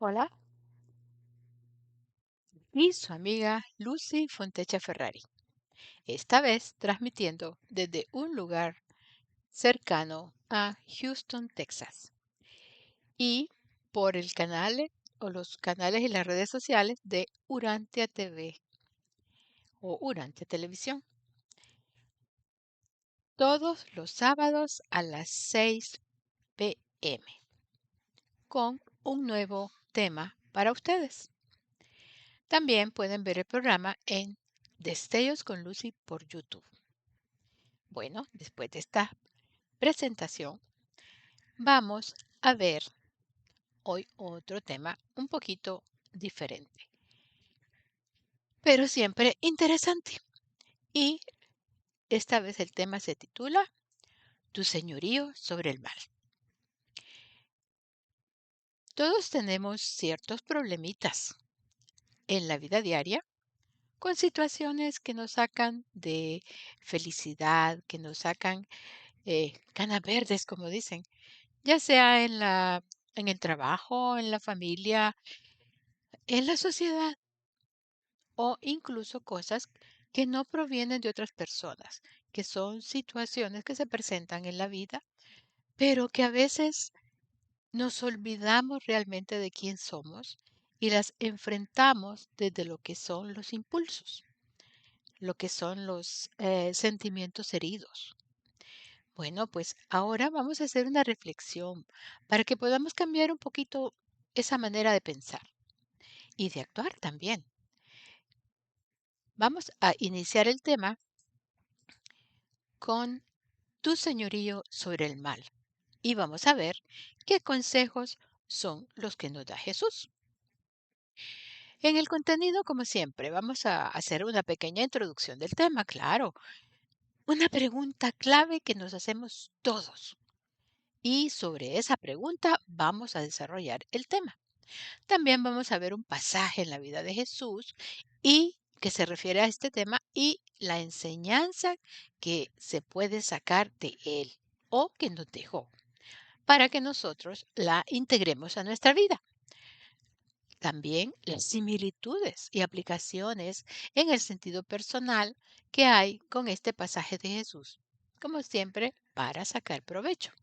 Hola, y su amiga Lucy Fontecha Ferrari, esta vez transmitiendo desde un lugar cercano a Houston, Texas, y por el canal o los canales y las redes sociales de Urantia TV o Urantia Televisión, todos los sábados a las 6 p.m. con un nuevo tema para ustedes. También pueden ver el programa en Destellos con Lucy por YouTube. Bueno, después de esta presentación, vamos a ver hoy otro tema un poquito diferente, pero siempre interesante. Y esta vez el tema se titula Tu señorío sobre el mal. Todos tenemos ciertos problemitas en la vida diaria con situaciones que nos sacan de felicidad, que nos sacan canas verdes, como dicen, ya sea en el trabajo, en la familia, en la sociedad o incluso cosas que no provienen de otras personas, que son situaciones que se presentan en la vida, pero que a veces nos olvidamos realmente de quién somos y las enfrentamos desde lo que son los impulsos, lo que son los sentimientos heridos. Bueno, pues ahora vamos a hacer una reflexión para que podamos cambiar un poquito esa manera de pensar y de actuar también. Vamos a iniciar el tema con tu señorío sobre el mal. Y vamos a ver qué consejos son los que nos da Jesús. En el contenido, como siempre, vamos a hacer una pequeña introducción del tema, claro. Una pregunta clave que nos hacemos todos. Y sobre esa pregunta vamos a desarrollar el tema. También vamos a ver un pasaje en la vida de Jesús y que se refiere a este tema y la enseñanza que se puede sacar de él o que nos dejó, para que nosotros la integremos a nuestra vida. También las similitudes y aplicaciones en el sentido personal que hay con este pasaje de Jesús, como siempre, para sacar provecho.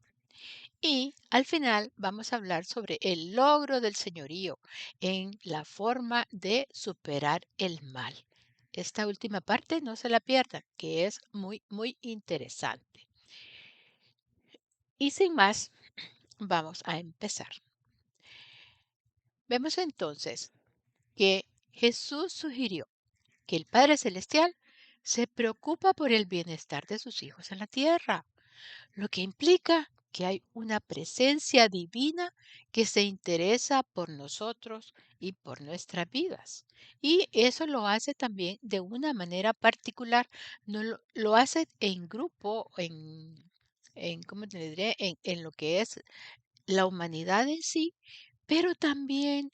Y al final vamos a hablar sobre el logro del señorío en la forma de superar el mal. Esta última parte no se la pierdan, que es muy, muy interesante. Y sin más, vamos a empezar. Vemos entonces que Jesús sugirió que el Padre Celestial se preocupa por el bienestar de sus hijos en la tierra, lo que implica que hay una presencia divina que se interesa por nosotros y por nuestras vidas. Y eso lo hace también de una manera particular, no lo hace en grupo, ¿cómo te diré? En lo que es la humanidad en sí, pero también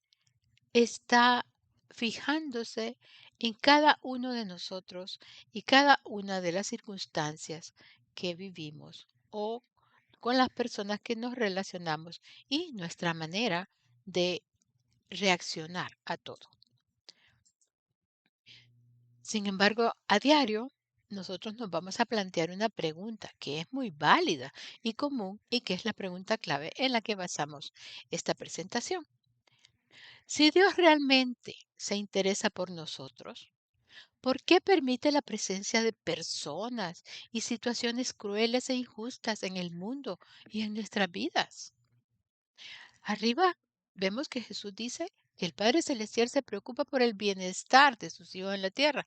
está fijándose en cada uno de nosotros y cada una de las circunstancias que vivimos o con las personas que nos relacionamos y nuestra manera de reaccionar a todo. Sin embargo, a diario nosotros nos vamos a plantear una pregunta que es muy válida y común y que es la pregunta clave en la que basamos esta presentación. Si Dios realmente se interesa por nosotros, ¿por qué permite la presencia de personas y situaciones crueles e injustas en el mundo y en nuestras vidas? Arriba vemos que Jesús dice que el Padre Celestial se preocupa por el bienestar de sus hijos en la tierra.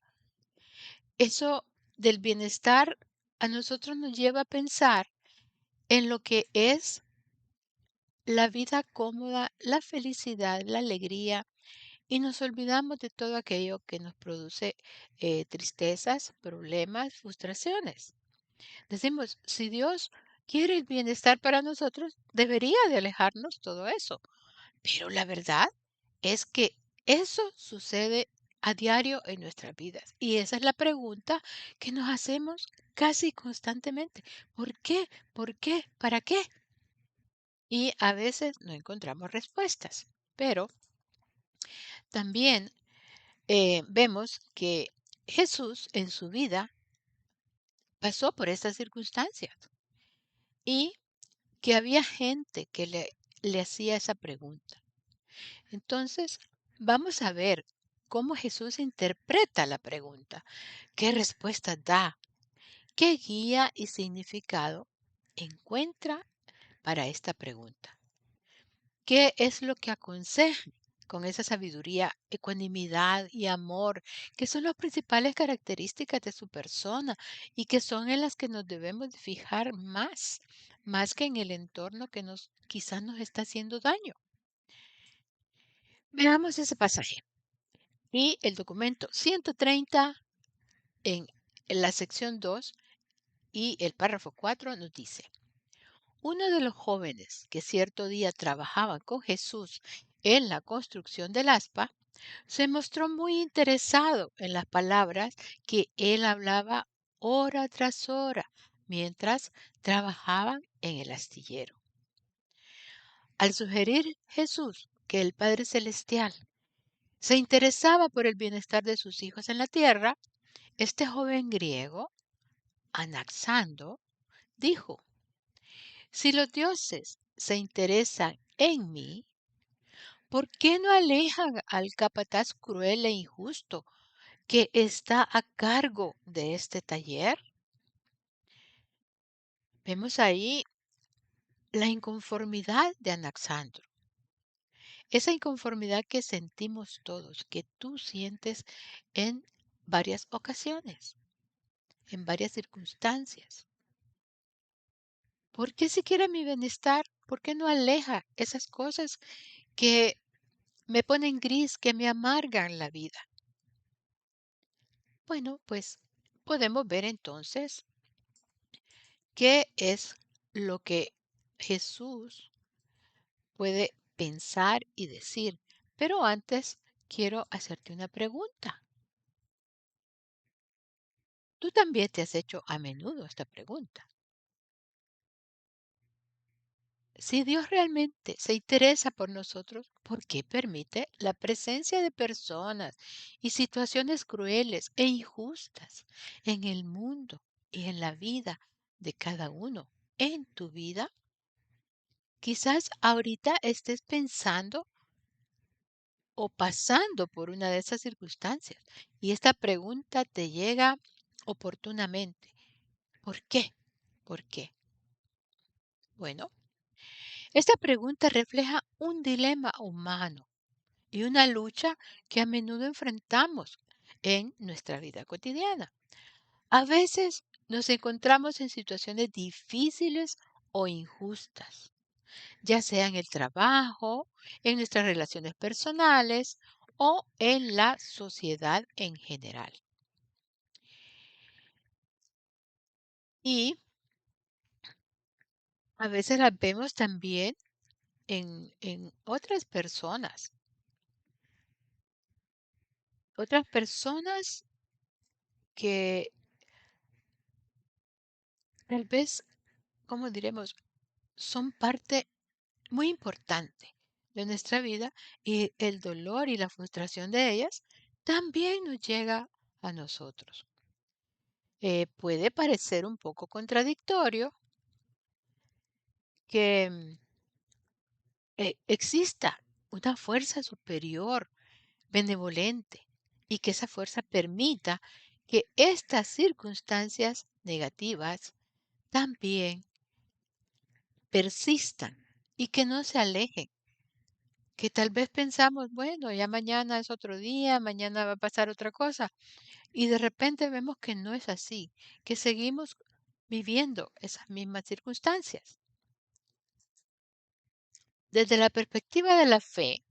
Eso del bienestar a nosotros nos lleva a pensar en lo que es la vida cómoda, la felicidad, la alegría, y nos olvidamos de todo aquello que nos produce tristezas, problemas, frustraciones. Decimos, si Dios quiere el bienestar para nosotros, debería de alejarnos todo eso. Pero la verdad es que eso sucede a diario en nuestras vidas. Y esa es la pregunta que nos hacemos casi constantemente. ¿Por qué? ¿Por qué? ¿Para qué? Y a veces no encontramos respuestas. Pero También vemos que Jesús en su vida pasó por estas circunstancias y que había gente que le hacía esa pregunta. Entonces, vamos a ver cómo Jesús interpreta la pregunta, qué respuesta da, qué guía y significado encuentra para esta pregunta. ¿Qué es lo que aconseja con esa sabiduría, ecuanimidad y amor, que son las principales características de su persona y que son en las que nos debemos de fijar más que en el entorno que quizás nos está haciendo daño? Veamos ese pasaje. Y el documento 130 en la sección 2 y el párrafo 4 nos dice: uno de los jóvenes que cierto día trabajaban con Jesús en la construcción del aspa se mostró muy interesado en las palabras que él hablaba hora tras hora mientras trabajaban en el astillero. Al sugerir Jesús que el Padre Celestial se interesaba por el bienestar de sus hijos en la tierra, este joven griego, Anaxando, dijo: si los dioses se interesan en mí, ¿por qué no alejan al capataz cruel e injusto que está a cargo de este taller? Vemos ahí la inconformidad de Anaxandro, esa inconformidad que sentimos todos, que tú sientes en varias ocasiones, en varias circunstancias. ¿Por qué si quiere mi bienestar? ¿Por qué no aleja esas cosas que me ponen gris, que me amargan la vida? Bueno, pues podemos ver entonces qué es lo que Jesús puede pensar y decir. Pero antes quiero hacerte una pregunta. Tú también te has hecho a menudo esta pregunta. Si Dios realmente se interesa por nosotros, ¿por qué permite la presencia de personas y situaciones crueles e injustas en el mundo y en la vida de cada uno? En tu vida, quizás ahorita estés pensando o pasando por una de esas circunstancias y esta pregunta te llega oportunamente. ¿Por qué? ¿Por qué? Bueno, esta pregunta refleja un dilema humano y una lucha que a menudo enfrentamos en nuestra vida cotidiana. A veces nos encontramos en situaciones difíciles o injustas, ya sea en el trabajo, en nuestras relaciones personales o en la sociedad en general. Y a veces las vemos también en otras personas que tal vez, como diremos, son parte muy importante de nuestra vida y el dolor y la frustración de ellas también nos llega a nosotros. Puede parecer un poco contradictorio que exista una fuerza superior, benevolente, y que esa fuerza permita que estas circunstancias negativas también persistan y que no se alejen, que tal vez pensamos, bueno, ya mañana es otro día, mañana va a pasar otra cosa, y de repente vemos que no es así, que seguimos viviendo esas mismas circunstancias. Desde la perspectiva de la fe,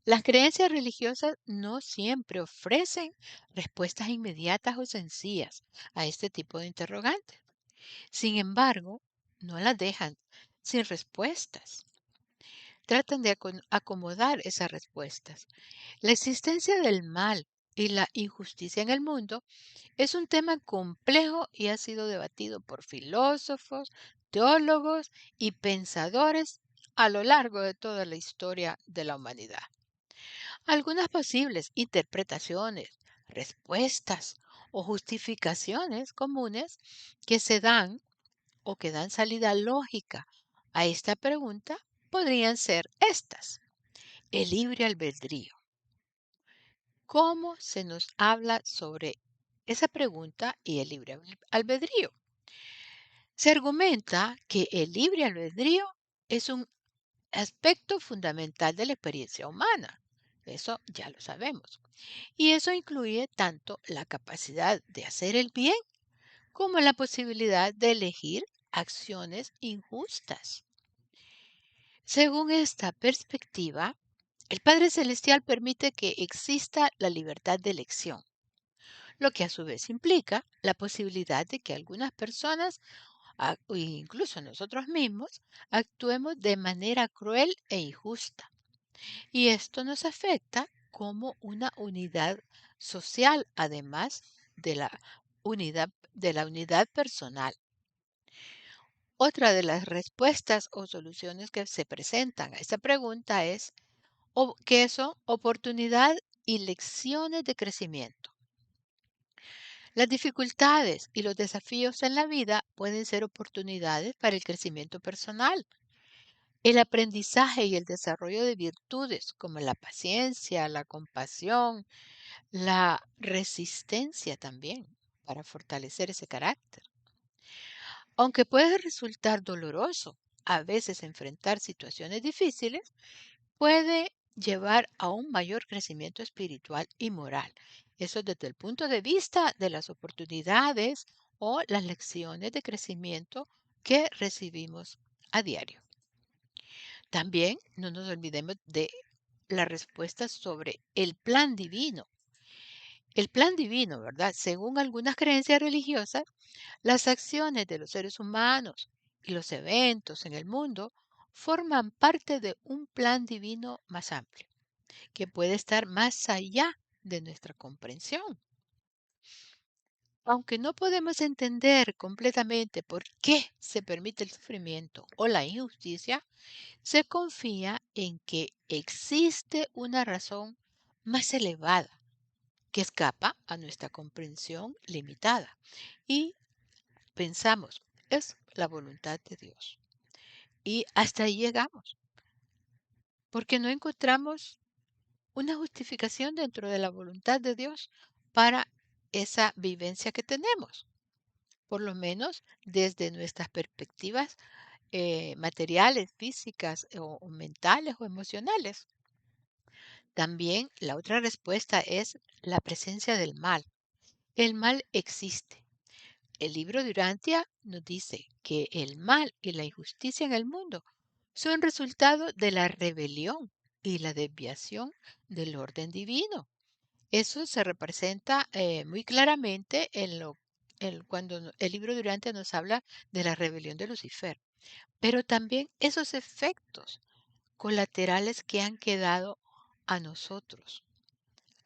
las creencias religiosas no siempre ofrecen respuestas inmediatas o sencillas a este tipo de interrogantes. Sin embargo, no las dejan sin respuestas. Tratan de acomodar esas respuestas. La existencia del mal y la injusticia en el mundo es un tema complejo y ha sido debatido por filósofos, teólogos y pensadores a lo largo de toda la historia de la humanidad. Algunas posibles interpretaciones, respuestas o justificaciones comunes que se dan o que dan salida lógica a esta pregunta podrían ser estas. El libre albedrío. ¿Cómo se nos habla sobre esa pregunta y el libre albedrío? Se argumenta que el libre albedrío es un aspecto fundamental de la experiencia humana. Eso ya lo sabemos. Y eso incluye tanto la capacidad de hacer el bien como la posibilidad de elegir acciones injustas. Según esta perspectiva, el Padre Celestial permite que exista la libertad de elección, lo que a su vez implica la posibilidad de que algunas personas, o incluso nosotros mismos, actuemos de manera cruel e injusta. Y esto nos afecta como una unidad social, además de la unidad personal. Otra de las respuestas o soluciones que se presentan a esta pregunta es que son oportunidad y lecciones de crecimiento. Las dificultades y los desafíos en la vida pueden ser oportunidades para el crecimiento personal, el aprendizaje y el desarrollo de virtudes como la paciencia, la compasión, la resistencia también, para fortalecer ese carácter. Aunque puede resultar doloroso a veces enfrentar situaciones difíciles, puede llevar a un mayor crecimiento espiritual y moral. Eso desde el punto de vista de las oportunidades o las lecciones de crecimiento que recibimos a diario. También no nos olvidemos de las respuestas sobre el plan divino. El plan divino, ¿verdad? Según algunas creencias religiosas, las acciones de los seres humanos y los eventos en el mundo forman parte de un plan divino más amplio, que puede estar más allá de nuestra comprensión. Aunque no podemos entender completamente por qué se permite el sufrimiento o la injusticia, se confía en que existe una razón más elevada que escapa a nuestra comprensión limitada. Y pensamos, es la voluntad de Dios. Y hasta ahí llegamos, porque no encontramos una justificación dentro de la voluntad de Dios para esa vivencia que tenemos, por lo menos desde nuestras perspectivas materiales, físicas o mentales o emocionales. También la otra respuesta es la presencia del mal. El mal existe. El libro de Urantia nos dice que el mal y la injusticia en el mundo son resultado de la rebelión y la desviación del orden divino. Eso se representa muy claramente cuando el libro de Urantia nos habla de la rebelión de Lucifer, pero también esos efectos colaterales que han quedado a nosotros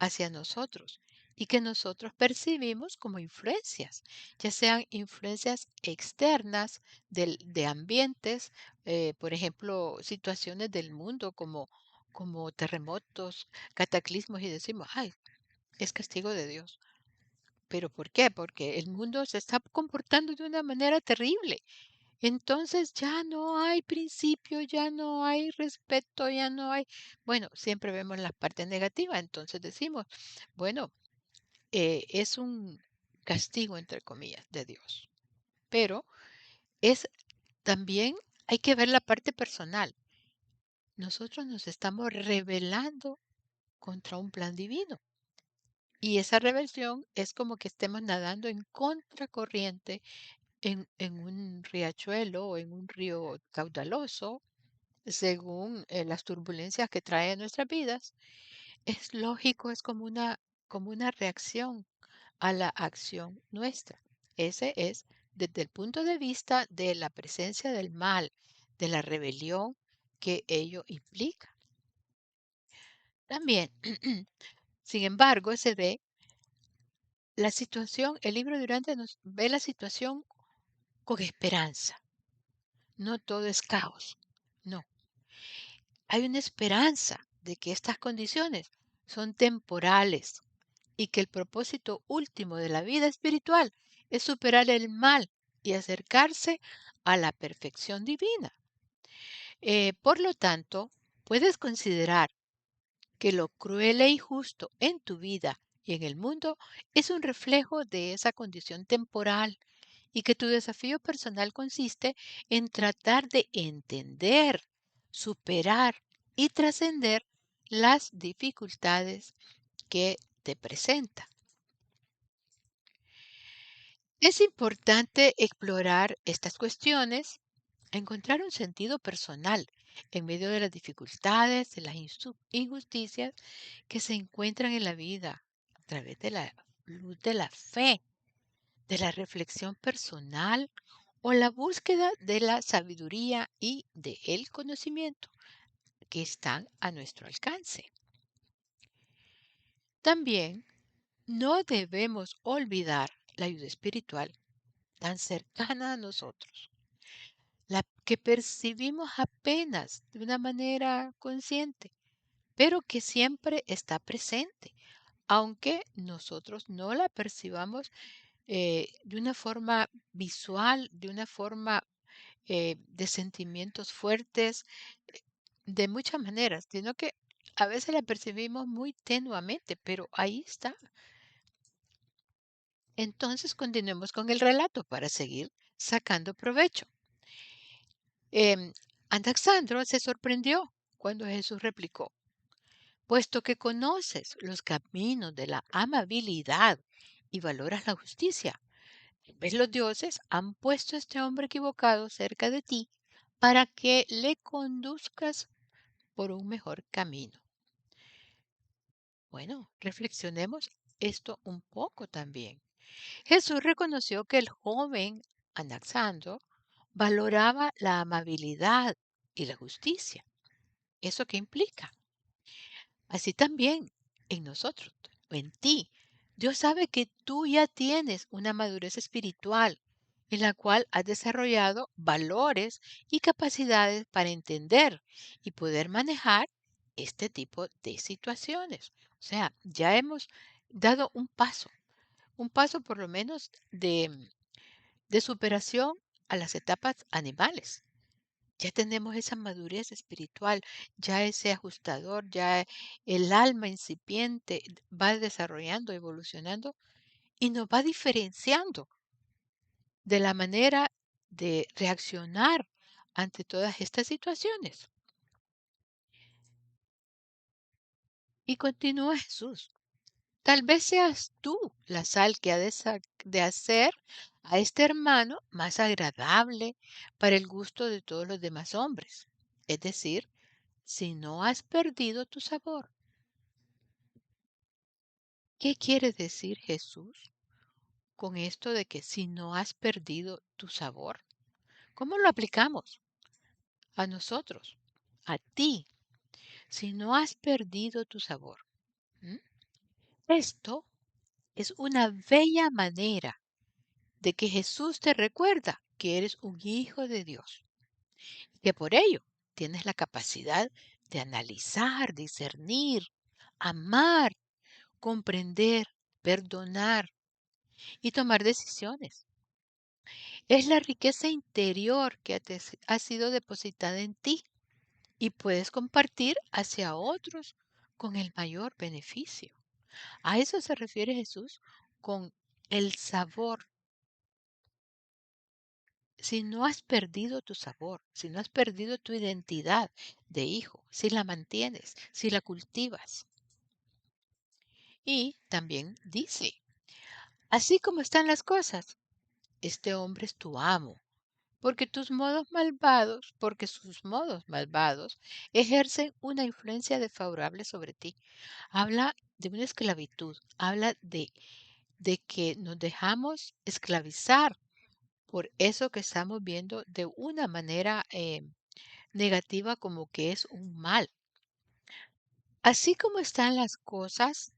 hacia nosotros y que nosotros percibimos como influencias, ya sean influencias externas de ambientes, por ejemplo, situaciones del mundo como terremotos, cataclismos y decimos, ay, es castigo de Dios. ¿Pero por qué? Porque el mundo se está comportando de una manera terrible. Entonces ya no hay principio, ya no hay respeto, ya no hay, bueno, siempre vemos la parte negativa, entonces decimos, bueno, es un castigo, entre comillas, de Dios. Pero es también, hay que ver la parte personal. Nosotros nos estamos rebelando contra un plan divino. Y esa rebelión es como que estemos nadando en contracorriente en un riachuelo o en un río caudaloso, según las turbulencias que trae a nuestras vidas. Es lógico, es como una reacción a la acción nuestra. Ese es desde el punto de vista de la presencia del mal, de la rebelión que ello implica. También, sin embargo, se ve la situación, el libro Durante nos ve la situación con esperanza. No todo es caos. No, hay una esperanza de que estas condiciones son temporales y que el propósito último de la vida espiritual es superar el mal y acercarse a la perfección divina. Por lo tanto, puedes considerar que lo cruel e injusto en tu vida y en el mundo es un reflejo de esa condición temporal y que tu desafío personal consiste en tratar de entender, superar y trascender las dificultades que te presenta. Es importante explorar estas cuestiones, encontrar un sentido personal en medio de las dificultades, de las injusticias que se encuentran en la vida a través de la luz de la fe, de la reflexión personal o la búsqueda de la sabiduría y del conocimiento que están a nuestro alcance. También no debemos olvidar la ayuda espiritual tan cercana a nosotros, la que percibimos apenas de una manera consciente, pero que siempre está presente, aunque nosotros no la percibamos de una forma visual, de una forma de sentimientos fuertes, de muchas maneras, sino que a veces la percibimos muy tenuamente, pero ahí está. Entonces continuemos con el relato para seguir sacando provecho. Em, Anaxandro se sorprendió cuando Jesús replicó, puesto que conoces los caminos de la amabilidad y valoras la justicia, tal vez los dioses han puesto a este hombre equivocado cerca de ti para que le conduzcas por un mejor camino. Bueno, reflexionemos esto un poco también. Jesús reconoció que el joven Anaxandro valoraba la amabilidad y la justicia. ¿Eso qué implica? Así también en nosotros, o en ti. Dios sabe que tú ya tienes una madurez espiritual en la cual has desarrollado valores y capacidades para entender y poder manejar este tipo de situaciones. O sea, ya hemos dado un paso por lo menos de superación a las etapas animales. Ya tenemos esa madurez espiritual, ya ese ajustador, ya el alma incipiente va desarrollando, evolucionando y nos va diferenciando de la manera de reaccionar ante todas estas situaciones. Y continúa Jesús. Tal vez seas tú la sal que ha de hacer a este hermano más agradable para el gusto de todos los demás hombres. Es decir, si no has perdido tu sabor. ¿Qué quiere decir Jesús con esto de que si no has perdido tu sabor? ¿Cómo lo aplicamos a nosotros, a ti, si no has perdido tu sabor? ¿Mm? Esto es una bella manera de que Jesús te recuerda que eres un hijo de Dios, que por ello tienes la capacidad de analizar, discernir, amar, comprender, perdonar y tomar decisiones. Es la riqueza interior que ha sido depositada en ti y puedes compartir hacia otros con el mayor beneficio. A eso se refiere Jesús con el sabor. Si no has perdido tu sabor, si no has perdido tu identidad de hijo, si la mantienes, si la cultivas. Y también dice, así como están las cosas, este hombre es tu amo, porque sus modos malvados ejercen una influencia desfavorable sobre ti. Habla de una esclavitud, habla de que nos dejamos esclavizar por eso que estamos viendo de una manera negativa como que es un mal. Así como están las cosas,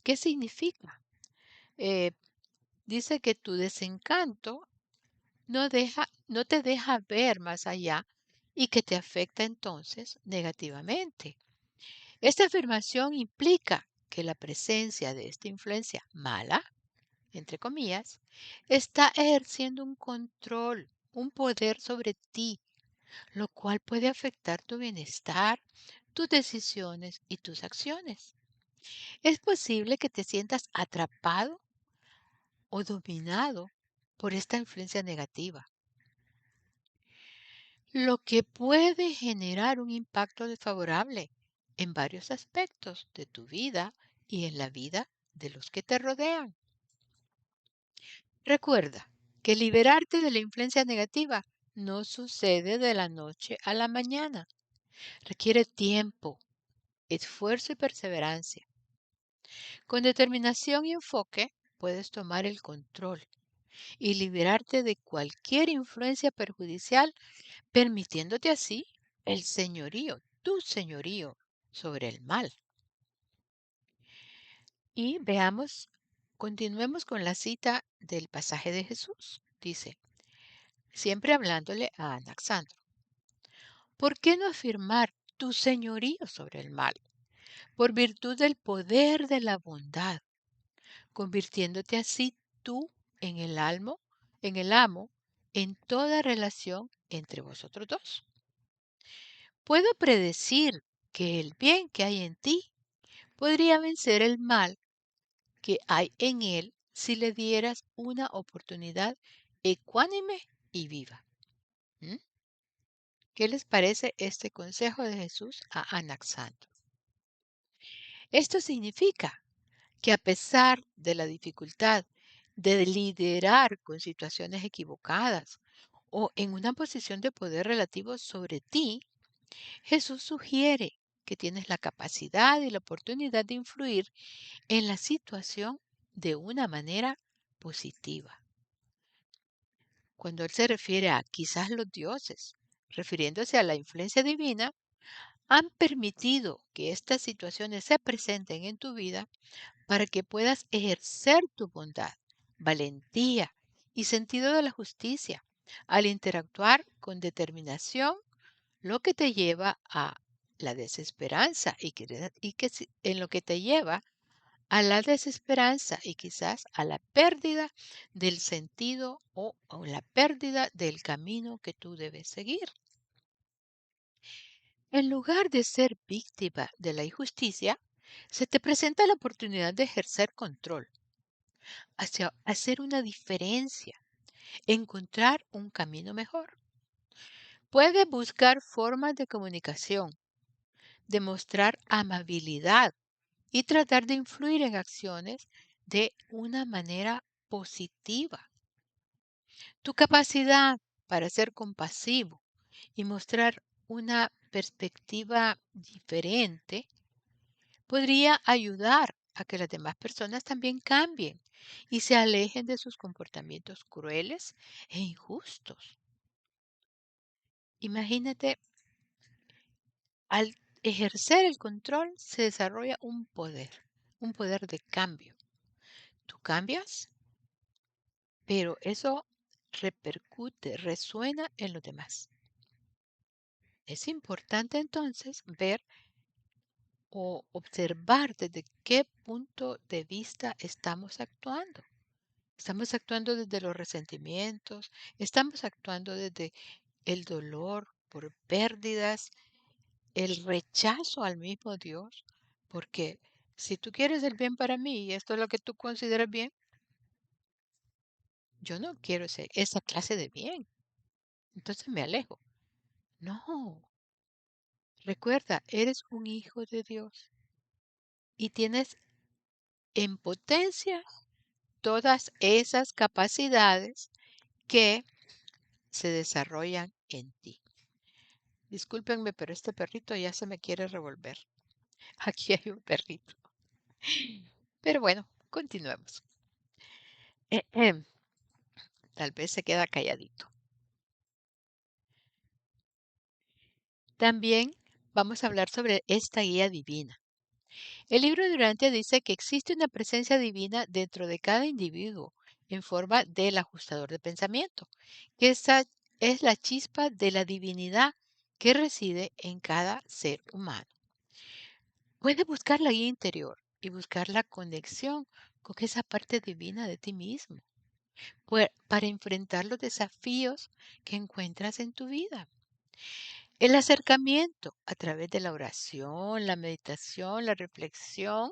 ¿qué significa? Eh, Dice que tu desencanto no te deja ver más allá y que te afecta entonces negativamente. Esta afirmación implica que la presencia de esta influencia mala, entre comillas, está ejerciendo un control, un poder sobre ti, lo cual puede afectar tu bienestar, tus decisiones y tus acciones. Es posible que te sientas atrapado o dominado por esta influencia negativa, lo que puede generar un impacto desfavorable en varios aspectos de tu vida y en la vida de los que te rodean. Recuerda que liberarte de la influencia negativa no sucede de la noche a la mañana. Requiere tiempo, esfuerzo y perseverancia. Con determinación y enfoque puedes tomar el control y liberarte de cualquier influencia perjudicial, permitiéndote así el señorío, tu señorío sobre el mal. Y veamos, continuemos con la cita del pasaje de Jesús. Dice, siempre hablándole a Anaxandro, ¿por qué no afirmar tu señorío sobre el mal, por virtud del poder de la bondad, convirtiéndote así tú en el amo, en toda relación entre vosotros dos? Puedo predecir que el bien que hay en ti podría vencer el mal que hay en él si le dieras una oportunidad ecuánime y viva. ¿Mm? ¿Qué les parece este consejo de Jesús a Anaxandro? Esto significa que a pesar de la dificultad de liderar con situaciones equivocadas o en una posición de poder relativo sobre ti, Jesús sugiere que tienes la capacidad y la oportunidad de influir en la situación de una manera positiva. Cuando él se refiere a quizás los dioses, refiriéndose a la influencia divina, han permitido que estas situaciones se presenten en tu vida para que puedas ejercer tu bondad, valentía y sentido de la justicia al interactuar con determinación, lo que te lleva a la desesperanza en lo que te lleva a la desesperanza y quizás a la pérdida del sentido o la pérdida del camino que tú debes seguir. En lugar de ser víctima de la injusticia, se te presenta la oportunidad de ejercer control, hacia hacer una diferencia, encontrar un camino mejor. Puedes buscar formas de comunicación, demostrar amabilidad y tratar de influir en acciones de una manera positiva. Tu capacidad para ser compasivo y mostrar una perspectiva diferente podría ayudar a que las demás personas también cambien y se alejen de sus comportamientos crueles e injustos. Imagínate, al ejercer el control se desarrolla un poder de cambio. Tú cambias, pero eso repercute, resuena en los demás. Es importante entonces ver o observar desde qué punto de vista estamos actuando. Estamos actuando desde los resentimientos, estamos actuando desde el dolor por pérdidas, el rechazo al mismo Dios, porque si tú quieres el bien para mí y esto es lo que tú consideras bien, yo no quiero esa clase de bien, entonces me alejo. No, recuerda, eres un hijo de Dios y tienes en potencia todas esas capacidades que se desarrollan en ti. Discúlpenme, pero este perrito ya se me quiere revolver. Aquí hay un perrito. Pero bueno, continuemos. Ejem, tal vez se queda calladito. También vamos a hablar sobre esta guía divina. El libro de Durante dice que existe una presencia divina dentro de cada individuo en forma del ajustador de pensamiento, que esa es la chispa de la divinidad que reside en cada ser humano. Puedes buscar la guía interior y buscar la conexión con esa parte divina de ti mismo, para enfrentar los desafíos que encuentras en tu vida. El acercamiento a través de la oración, la meditación, la reflexión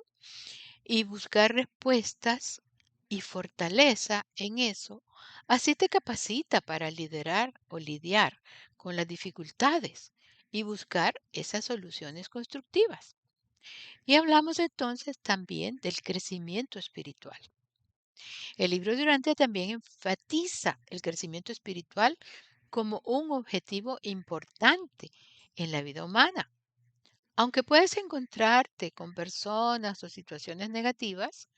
y buscar respuestas y fortaleza en eso, así te capacita para liderar o lidiar con las dificultades y buscar esas soluciones constructivas. Y hablamos entonces también del crecimiento espiritual. El libro Durante también enfatiza el crecimiento espiritual como un objetivo importante en la vida humana. Aunque puedes encontrarte con personas o situaciones negativas,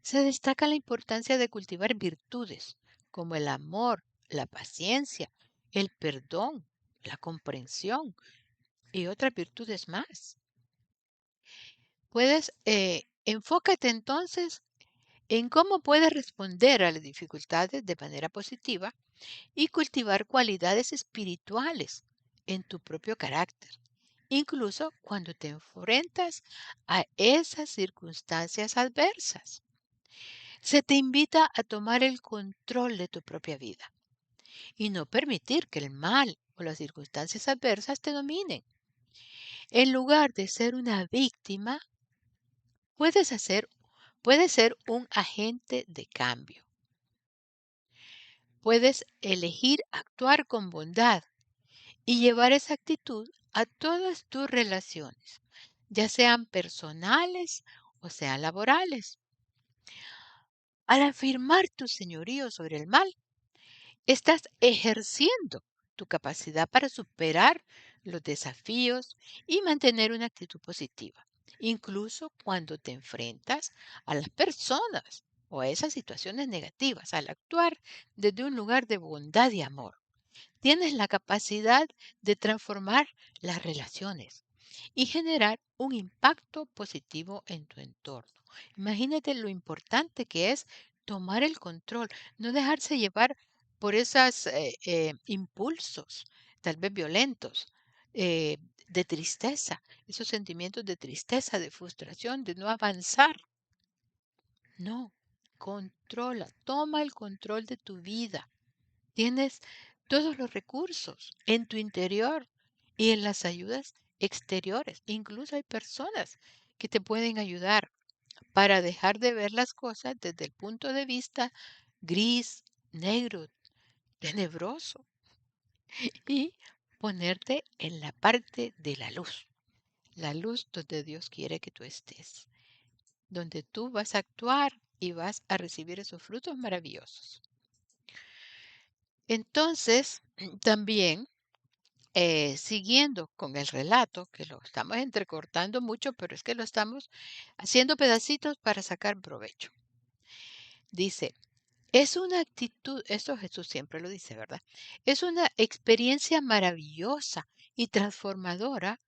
se destaca la importancia de cultivar virtudes como el amor, la paciencia, el perdón, la comprensión y otras virtudes más. Enfócate entonces en cómo puedes responder a las dificultades de manera positiva y cultivar cualidades espirituales en tu propio carácter, incluso cuando te enfrentas a esas circunstancias adversas. Se te invita a tomar el control de tu propia vida y no permitir que el mal o las circunstancias adversas te dominen. En lugar de ser una víctima, puedes hacer, puedes ser un agente de cambio. Puedes elegir actuar con bondad y llevar esa actitud a todas tus relaciones, ya sean personales o sean laborales. Al afirmar tu señorío sobre el mal, estás ejerciendo tu capacidad para superar los desafíos y mantener una actitud positiva, incluso cuando te enfrentas a las personas o a esas situaciones negativas, al actuar desde un lugar de bondad y amor. Tienes la capacidad de transformar las relaciones y generar un impacto positivo en tu entorno. Imagínate lo importante que es tomar el control, no dejarse llevar por esos impulsos, tal vez violentos, eh, de tristeza, esos sentimientos de tristeza, de frustración, de no avanzar. No, controla, toma el control de tu vida. Tienes todos los recursos en tu interior y en las ayudas exteriores. Incluso hay personas que te pueden ayudar para dejar de ver las cosas desde el punto de vista gris, negro, tenebroso y ponerte en la parte de la luz donde Dios quiere que tú estés, donde tú vas a actuar y vas a recibir esos frutos maravillosos. Entonces, también siguiendo con el relato, que lo estamos entrecortando mucho, pero es que lo estamos haciendo pedacitos para sacar provecho. Dice, es una actitud, esto Jesús siempre lo dice, ¿verdad? Es una experiencia maravillosa y transformadora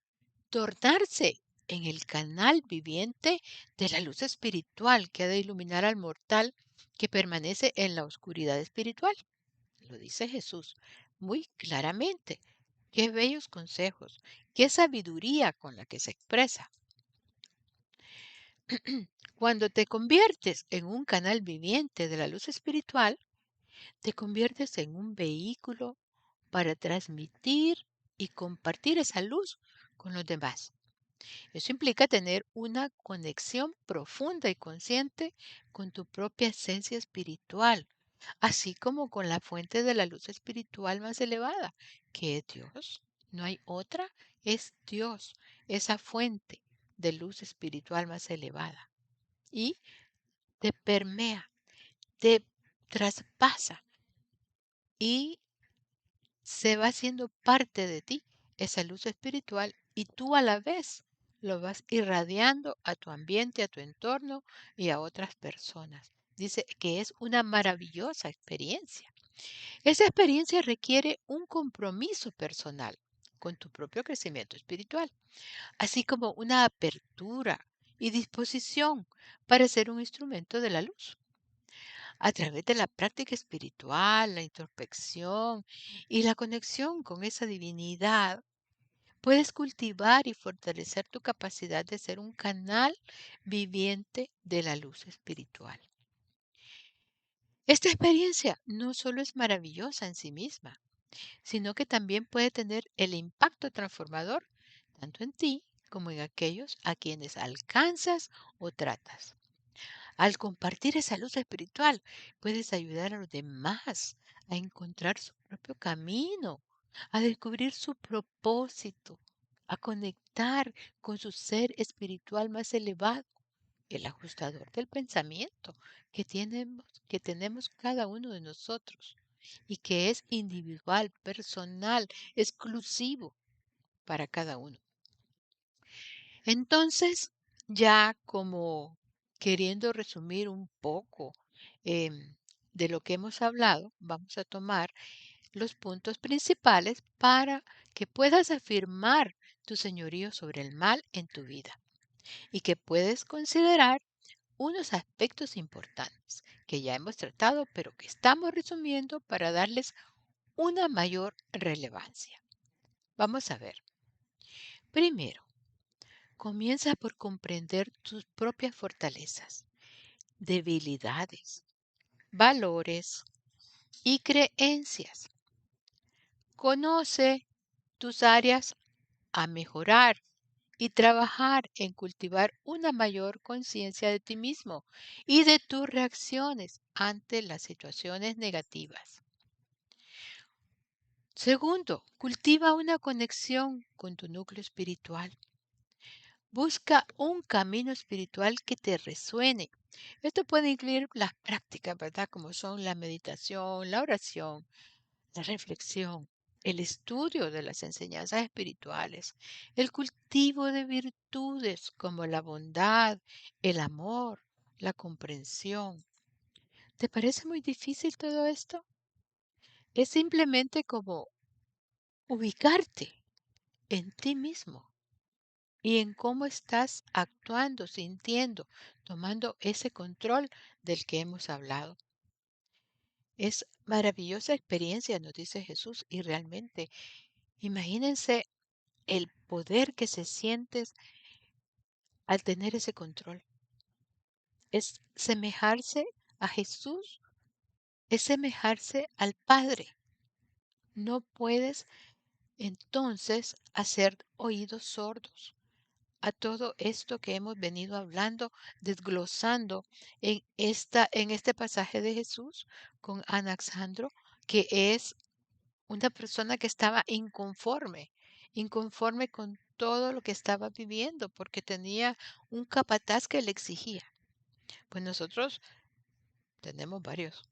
tornarse en el canal viviente de la luz espiritual que ha de iluminar al mortal que permanece en la oscuridad espiritual. Lo dice Jesús muy claramente. Qué bellos consejos, qué sabiduría con la que se expresa. Cuando te conviertes en un canal viviente de la luz espiritual, te conviertes en un vehículo para transmitir y compartir esa luz con los demás. Eso implica tener una conexión profunda y consciente con tu propia esencia espiritual, así como con la fuente de la luz espiritual más elevada, que es Dios. No hay otra, es Dios, esa fuente de luz espiritual más elevada. Y te permea, te traspasa y se va haciendo parte de ti esa luz espiritual y tú a la vez lo vas irradiando a tu ambiente, a tu entorno y a otras personas. Dice que es una maravillosa experiencia. Esa experiencia requiere un compromiso personal con tu propio crecimiento espiritual, así como una apertura y disposición para ser un instrumento de la luz. A través de la práctica espiritual, la introspección y la conexión con esa divinidad, Puedes cultivar y fortalecer tu capacidad de ser un canal viviente de la luz espiritual. Esta experiencia no solo es maravillosa en sí misma, sino que también puede tener el impacto transformador tanto en ti como en aquellos a quienes alcanzas o tratas. Al compartir esa luz espiritual, puedes ayudar a los demás a encontrar su propio camino, a descubrir su propósito, a conectar con su ser espiritual más elevado, el ajustador del pensamiento que tenemos cada uno de nosotros y que es individual, personal, exclusivo para cada uno. Entonces, ya como queriendo resumir un poco em, de lo que hemos hablado, vamos a tomar los puntos principales para que puedas afirmar tu señorío sobre el mal en tu vida y que puedes considerar unos aspectos importantes que ya hemos tratado, pero que estamos resumiendo para darles una mayor relevancia. Vamos a ver. Primero, comienza por comprender tus propias fortalezas, debilidades, valores y creencias. Conoce tus áreas a mejorar y trabajar en cultivar una mayor conciencia de ti mismo y de tus reacciones ante las situaciones negativas. Segundo, cultiva una conexión con tu núcleo espiritual. Busca un camino espiritual que te resuene. Esto puede incluir las prácticas, ¿verdad? Como son la meditación, la oración, la reflexión, el estudio de las enseñanzas espirituales, el cultivo de virtudes como la bondad, el amor, la comprensión. ¿Te parece muy difícil todo esto? Es simplemente como ubicarte en ti mismo y en cómo estás actuando, sintiendo, tomando ese control del que hemos hablado. Es maravillosa experiencia, nos dice Jesús, y realmente imagínense el poder que se siente al tener ese control. Es semejarse a Jesús, es semejarse al Padre. No puedes entonces hacer oídos sordos a todo esto que hemos venido hablando, desglosando en este pasaje de Jesús con Anaxandro, que es una persona que estaba inconforme con todo lo que estaba viviendo, porque tenía un capataz que le exigía. Pues nosotros tenemos varios,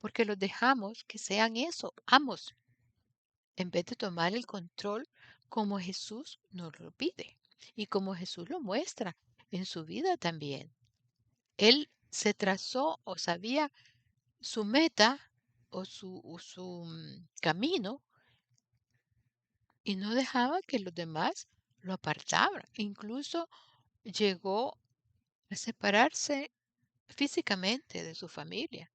porque los dejamos que sean eso, amos, en vez de tomar el control como Jesús nos lo pide y como Jesús lo muestra en su vida también. Él se trazó o sabía su meta o su camino y no dejaba que los demás lo apartaban. Incluso llegó a separarse físicamente de su familia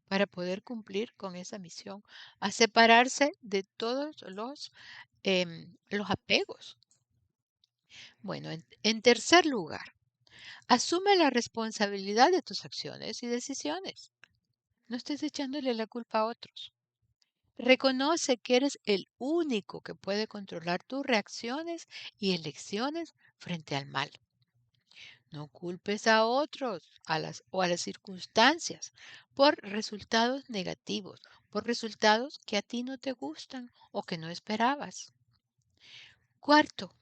para poder cumplir con esa misión, a separarse de todos los apegos. Bueno, en tercer lugar, asume la responsabilidad de tus acciones y decisiones. No estés echándole la culpa a otros. Reconoce que eres el único que puede controlar tus reacciones y elecciones frente al mal. No culpes a otros o a las circunstancias por resultados negativos, por resultados que a ti no te gustan o que no esperabas. Cuarto,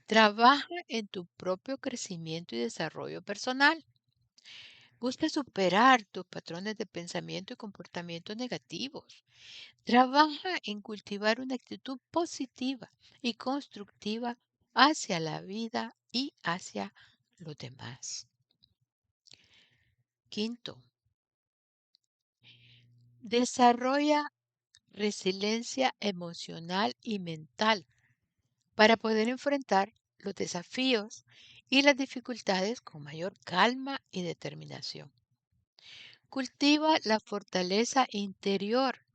trabaja en tu propio crecimiento y desarrollo personal. Busca superar tus patrones de pensamiento y comportamiento negativos. Trabaja en cultivar una actitud positiva y constructiva hacia la vida y hacia los demás. Quinto, desarrolla resiliencia emocional y mental para poder enfrentar los desafíos y las dificultades con mayor calma y determinación. Cultiva la fortaleza interior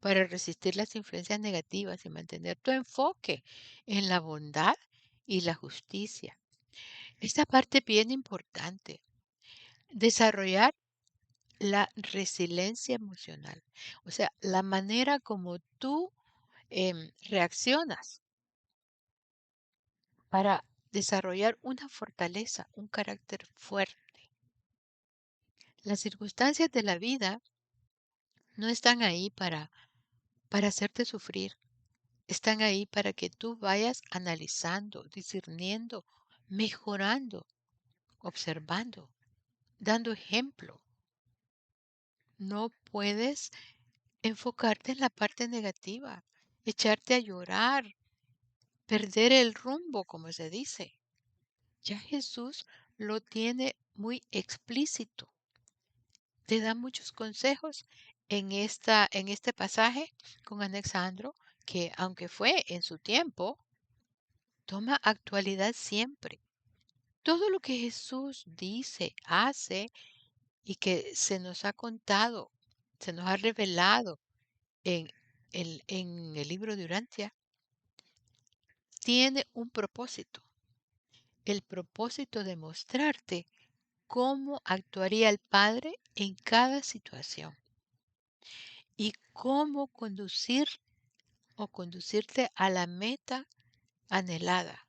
para resistir las influencias negativas y mantener tu enfoque en la bondad y la justicia. Esta parte bien importante, desarrollar la resiliencia emocional, o sea, la manera como tú reaccionas para desarrollar una fortaleza, un carácter fuerte. Las circunstancias de la vida no están ahí para hacerte sufrir, están ahí para que tú vayas analizando, discerniendo, mejorando, observando, dando ejemplo. No puedes enfocarte en la parte negativa, echarte a llorar, perder el rumbo, como se dice. Ya Jesús lo tiene muy explícito. Te da muchos consejos en este pasaje con Alexandro, que aunque fue en su tiempo, toma actualidad siempre. Todo lo que Jesús dice, hace y que se nos ha contado, se nos ha revelado en en el libro de Urantia, tiene un propósito. El propósito de mostrarte cómo actuaría el Padre en cada situación y cómo conducir o conducirte a la meta anhelada,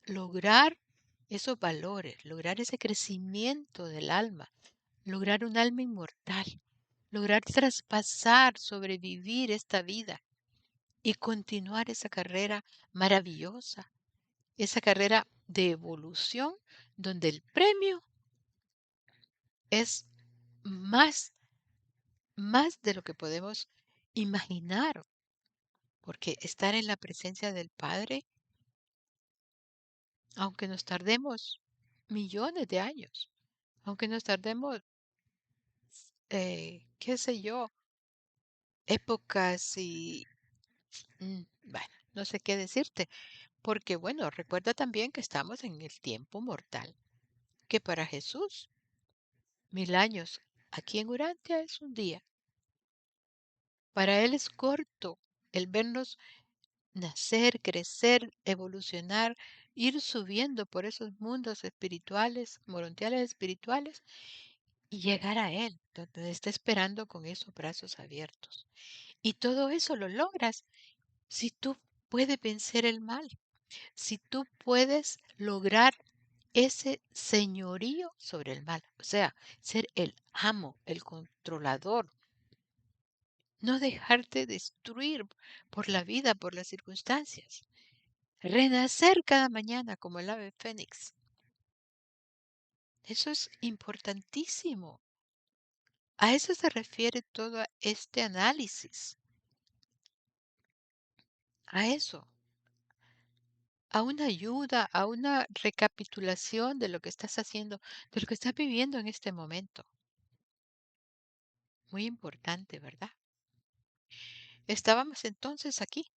lograr esos valores, lograr ese crecimiento del alma, lograr un alma inmortal, lograr traspasar, sobrevivir esta vida y continuar esa carrera maravillosa, esa carrera de evolución donde el premio es más, más de lo que podemos imaginar, porque estar en la presencia del Padre, aunque nos tardemos millones de años, aunque nos tardemos, qué sé yo, épocas y, bueno, no sé qué decirte, porque bueno, recuerda también que estamos en el tiempo mortal, que para Jesús 1000 años aquí en Urantia es un día. Para Él es corto el vernos nacer, crecer, evolucionar, ir subiendo por esos mundos espirituales, morontiales espirituales y llegar a Él, donde está esperando con esos brazos abiertos. Y todo eso lo logras si tú puedes vencer el mal, si tú puedes lograr ese señorío sobre el mal, o sea, ser el amo, el controlador, no dejarte destruir por la vida, por las circunstancias. Renacer cada mañana como el ave fénix. Eso es importantísimo. A eso se refiere todo este análisis. A eso. A una ayuda, a una recapitulación de lo que estás haciendo, de lo que estás viviendo en este momento. Muy importante, ¿verdad? Estábamos entonces aquí,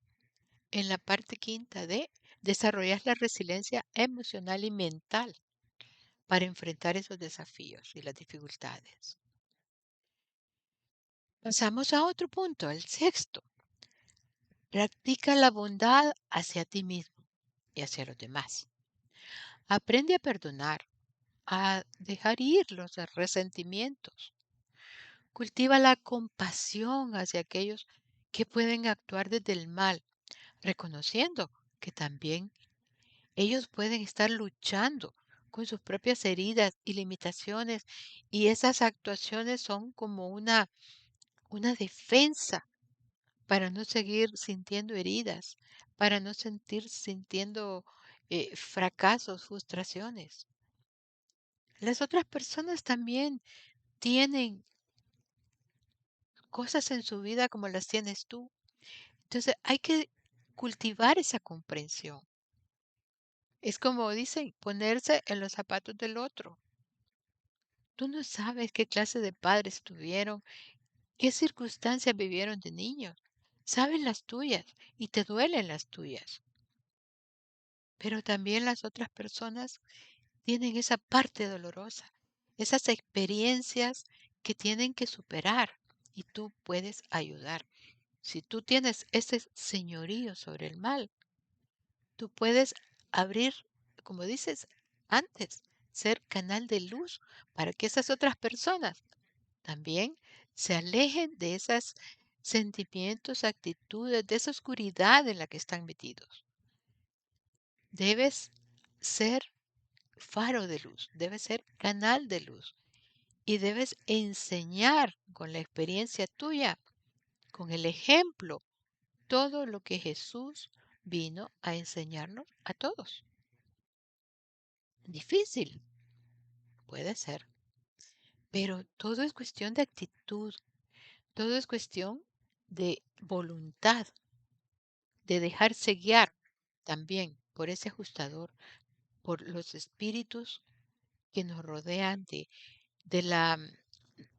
en la parte quinta de desarrollar la resiliencia emocional y mental para enfrentar esos desafíos y las dificultades. Pasamos a otro punto, el sexto. Practica la bondad hacia ti mismo y hacia los demás. Aprende a perdonar, a dejar ir los resentimientos. Cultiva la compasión hacia aquellos que pueden actuar desde el mal, reconociendo que también ellos pueden estar luchando con sus propias heridas y limitaciones y esas actuaciones son como una defensa para no seguir sintiendo heridas, para no sentir sintiendo fracasos, frustraciones. Las otras personas también tienen cosas en su vida como las tienes tú. Entonces hay que cultivar esa comprensión. Es como dicen, ponerse en los zapatos del otro. Tú no sabes qué clase de padres tuvieron, qué circunstancias vivieron de niños. Sabes las tuyas y te duelen las tuyas. Pero también las otras personas tienen esa parte dolorosa, esas experiencias que tienen que superar y tú puedes ayudar. Si tú tienes ese señorío sobre el mal, tú puedes abrir, como dices antes, ser canal de luz para que esas otras personas también se alejen de esos sentimientos, actitudes, de esa oscuridad en la que están metidos. Debes ser faro de luz, debes ser canal de luz y debes enseñar con la experiencia tuya, con el ejemplo, todo lo que Jesús vino a enseñarnos a todos. Difícil, puede ser, pero todo es cuestión de actitud, todo es cuestión de voluntad, de dejarse guiar también por ese ajustador, por los espíritus que nos rodean de la,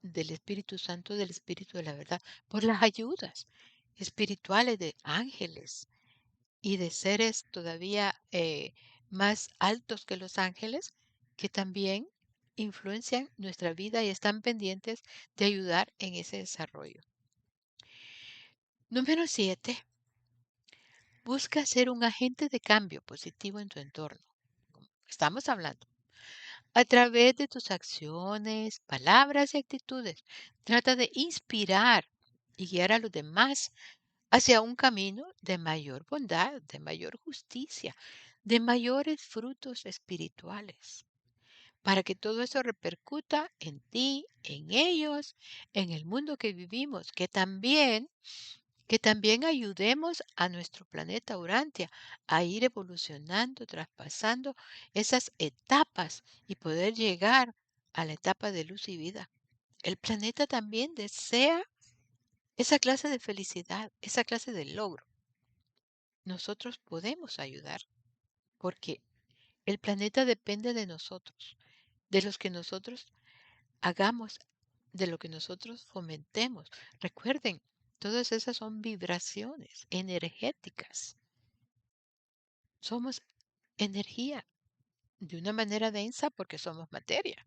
del Espíritu Santo, del Espíritu de la verdad, por las ayudas espirituales de ángeles y de seres todavía más altos que los ángeles, que también influencian nuestra vida y están pendientes de ayudar en ese desarrollo. Número 7. Busca ser un agente de cambio positivo en tu entorno. Como estamos hablando. A través de tus acciones, palabras y actitudes, trata de inspirar y guiar a los demás hacia un camino de mayor bondad, de mayor justicia, de mayores frutos espirituales, para que todo eso repercuta en ti, en ellos, en el mundo que vivimos, que también ayudemos a nuestro planeta Urantia a ir evolucionando, traspasando esas etapas y poder llegar a la etapa de luz y vida. El planeta también desea esa clase de felicidad, esa clase de logro. Nosotros podemos ayudar porque el planeta depende de nosotros, de los que nosotros hagamos, de lo que nosotros fomentemos. Recuerden, todas esas son vibraciones energéticas. Somos energía de una manera densa porque somos materia,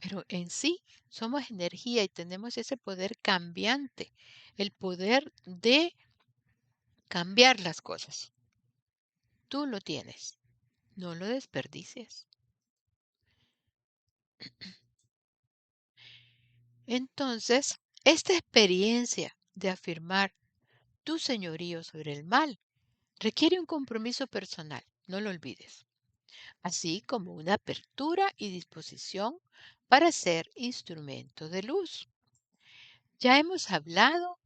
pero en sí somos energía y tenemos ese poder cambiante, el poder de cambiar las cosas. Tú lo tienes, no lo desperdicies. Entonces, esta experiencia de afirmar tu señorío sobre el mal requiere un compromiso personal, no lo olvides, así como una apertura y disposición para ser instrumento de luz. Ya hemos hablado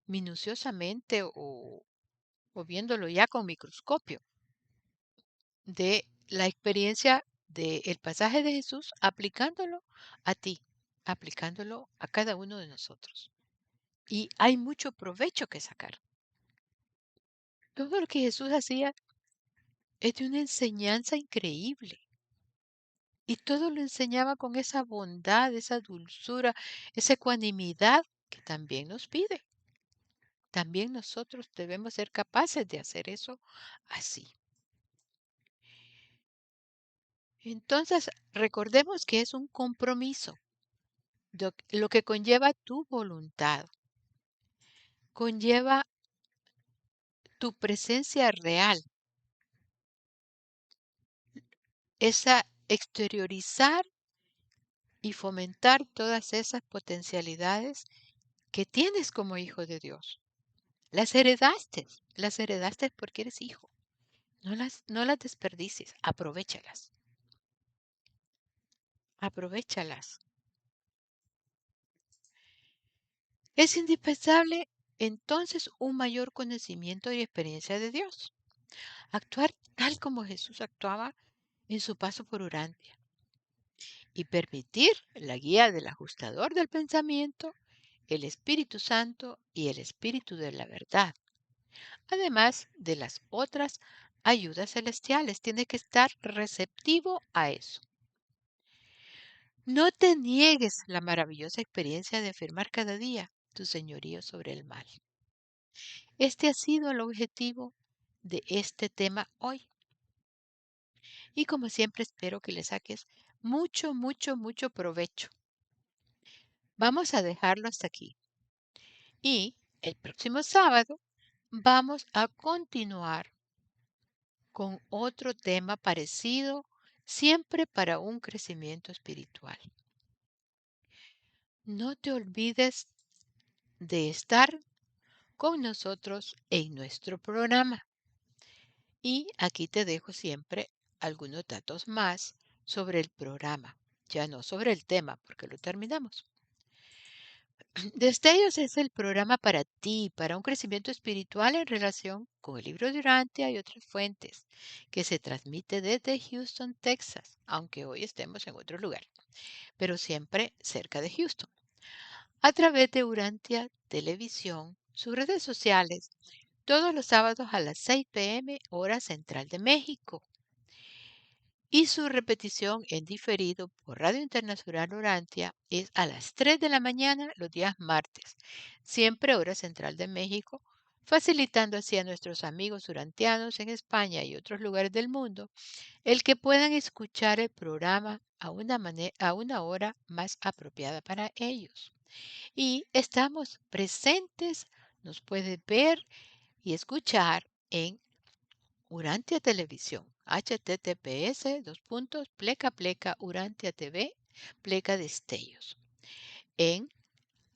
minuciosamente o viéndolo ya con microscopio de la experiencia del pasaje de Jesús aplicándolo a ti, aplicándolo a cada uno de nosotros. Y hay mucho provecho que sacar. Todo lo que Jesús hacía es de una enseñanza increíble. Y todo lo enseñaba con esa bondad, esa dulzura, esa ecuanimidad que también nos pide. También nosotros debemos ser capaces de hacer eso así. Entonces, recordemos que es un compromiso, lo que conlleva tu voluntad, conlleva tu presencia real, esa exteriorizar y fomentar todas esas potencialidades que tienes como hijo de Dios. Las heredaste porque eres hijo. No las desperdicies, aprovéchalas, aprovéchalas. Es indispensable entonces un mayor conocimiento y experiencia de Dios. Actuar tal como Jesús actuaba en su paso por Urantia y permitir la guía del ajustador del pensamiento, el Espíritu Santo y el Espíritu de la verdad. Además de las otras ayudas celestiales, tiene que estar receptivo a eso. No te niegues la maravillosa experiencia de afirmar cada día tu señorío sobre el mal. Este ha sido el objetivo de este tema hoy. Y como siempre espero que le saques mucho, mucho, mucho provecho. Vamos a dejarlo hasta aquí. Y El próximo sábado vamos a continuar con otro tema parecido, siempre para un crecimiento espiritual. No te olvides de estar con nosotros en nuestro programa. Y aquí te dejo siempre algunos datos más sobre el programa, ya no sobre el tema, porque lo terminamos. Destellos es el programa para ti, para un crecimiento espiritual en relación con el libro de Urantia y otras fuentes, que se transmite desde Houston, Texas, aunque hoy estemos en otro lugar, pero siempre cerca de Houston, a través de Urantia Televisión, sus redes sociales, todos los sábados a las 6 p.m. hora central de México. Y su repetición en diferido por Radio Internacional Urantia es a las 3 de la mañana los días martes, siempre hora central de México, facilitando así a nuestros amigos urantianos en España y otros lugares del mundo el que puedan escuchar el programa a una hora más apropiada para ellos. Y estamos presentes, nos puede ver y escuchar en Urantia Televisión, https dos puntos, pleca pleca Urantia TV, pleca destellos. En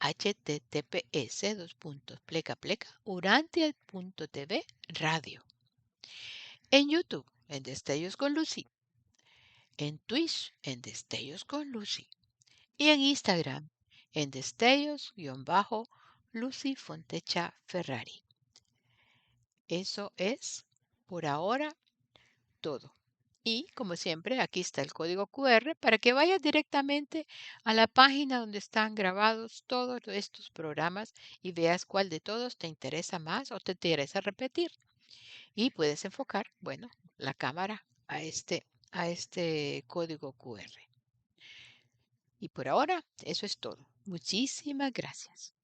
https dos puntos, pleca pleca Urantia.tv radio. En YouTube, en Destellos con Lucy. En Twitch, en Destellos con Lucy. Y en Instagram, en Destellos-Lucy Fontecha Ferrari. Eso es, por ahora, todo. Y como siempre, aquí está el código QR para que vayas directamente a la página donde están grabados todos estos programas y veas cuál de todos te interesa más o te interesa repetir. Y puedes enfocar, bueno, la cámara a este código QR. Y por ahora, eso es todo. Muchísimas gracias.